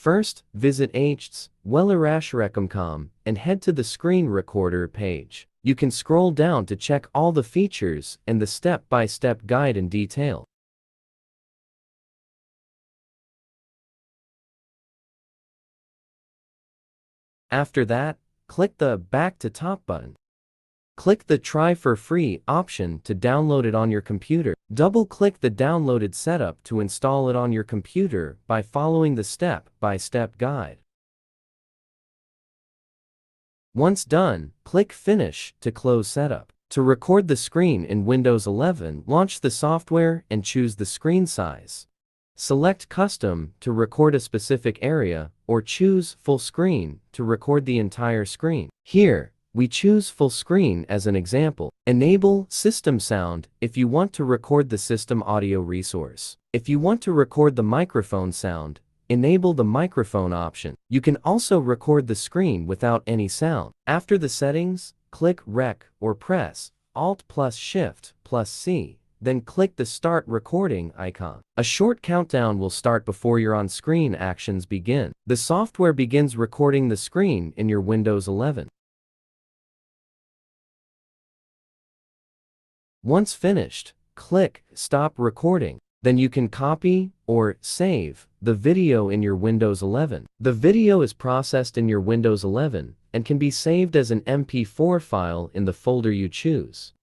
First, visit iReaShare.com and head to the screen recorder page. You can scroll down to check all the features and the step-by-step guide in detail. After that, click the Back to Top button. Click the Try for Free option to download it on your computer. Double-click the downloaded setup to install it on your computer by following the step-by-step guide. Once done, click Finish to close setup. To record the screen in Windows 11, launch the software and choose the screen size. Select Custom to record a specific area, or choose Full Screen to record the entire screen. Here, we choose full screen as an example. Enable System Sound if you want to record the system audio resource. If you want to record the microphone sound, enable the microphone option. You can also record the screen without any sound. After the settings, click Rec or press Alt plus Shift plus C, then click the Start Recording icon. A short countdown will start before your on-screen actions begin. The software begins recording the screen in your Windows 11. Once finished, click Stop Recording. Then you can copy or save the video in your Windows 11. The video is processed in your Windows 11 and can be saved as an MP4 file in the folder you choose.